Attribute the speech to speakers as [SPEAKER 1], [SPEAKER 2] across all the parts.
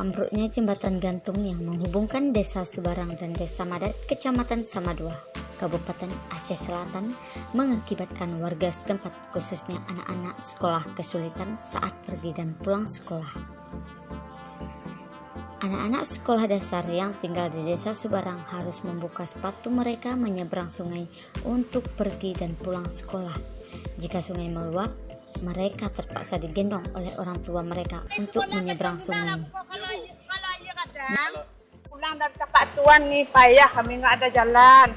[SPEAKER 1] ambruknya jembatan gantung yang menghubungkan Desa Subarang dan Desa Madat, Kecamatan Samadua, Kabupaten Aceh Selatan, mengakibatkan warga setempat khususnya anak-anak sekolah kesulitan saat pergi dan pulang sekolah. Anak-anak sekolah dasar yang tinggal di Desa Subarang harus membuka sepatu mereka menyeberang sungai untuk pergi dan pulang sekolah. Jika sungai meluap, mereka terpaksa digendong oleh orang tua mereka untuk menyeberang sungai.
[SPEAKER 2] Kalau aja kadang pulang dari tempat tuan nih payah, kami nggak ada jalan.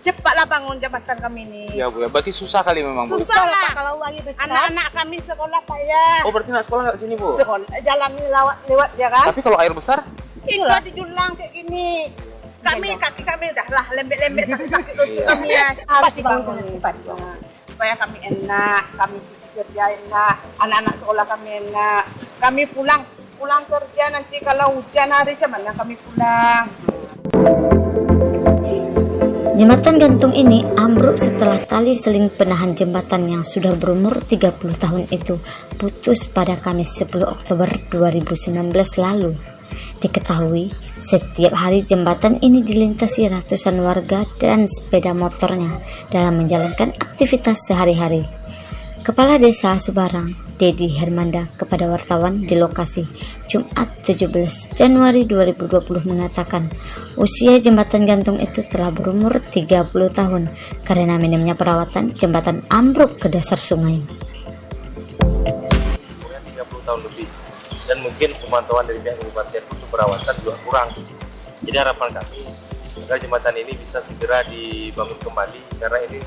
[SPEAKER 2] Cepatlah bangun jembatan kami nih.
[SPEAKER 3] Ya Bu, berarti susah kali memang Bu.
[SPEAKER 2] Susah lah.
[SPEAKER 4] Kalau lagi besar.
[SPEAKER 2] Anak-anak kami sekolah payah.
[SPEAKER 3] Oh berarti nak sekolah nggak sini Bu?
[SPEAKER 2] Sekolah jalan lewat ya kan?
[SPEAKER 3] Tapi kalau air besar?
[SPEAKER 2] Itu di julang kayak gini. Kaki kami udah lah lembek-lembek sakit lutut kami ya.
[SPEAKER 4] Harus
[SPEAKER 2] Cepat
[SPEAKER 4] dibangun
[SPEAKER 2] dibangun.
[SPEAKER 4] cepat.
[SPEAKER 2] Supaya kami enak, kami kerja enak, anak-anak sekolah kami enak. Kami pulang kerja nanti kalau hujan hari cuman kami pulang.
[SPEAKER 1] Jembatan gantung ini ambruk setelah tali seling penahan jembatan yang sudah berumur 30 tahun itu putus pada Kamis 10 Oktober 2019 lalu. Diketahui, setiap hari jembatan ini dilintasi ratusan warga dan sepeda motornya dalam menjalankan aktivitas sehari-hari. Kepala Desa Subarang, Dedi Hermanda, kepada wartawan di lokasi Jumat 17 Januari 2020 mengatakan usia jembatan gantung itu telah berumur 30 tahun karena minimnya perawatan jembatan ambruk ke dasar sungai.
[SPEAKER 5] 30 tahun lebih, dan mungkin pemantauan dari pihak kabupaten untuk perawatan juga kurang. Jadi harapan kami agar jembatan ini bisa segera dibangun kembali, karena ini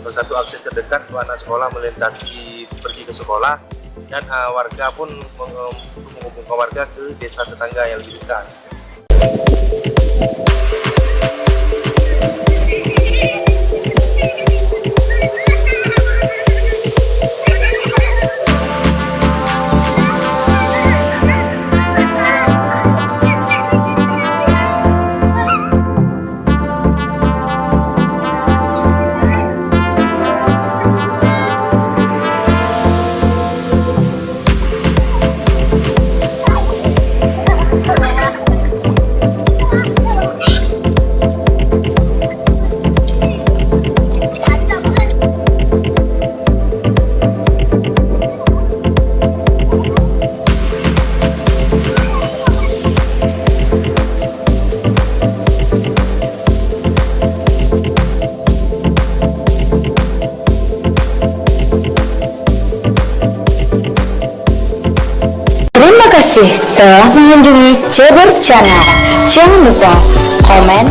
[SPEAKER 5] salah satu akses terdekat untuk anak sekolah melintasi pergi ke sekolah, dan warga pun untuk menghubungkan warga ke desa tetangga yang lebih dekat.
[SPEAKER 1] Terima kasih telah mengunjungi Cebur Channel. Jangan lupa komen,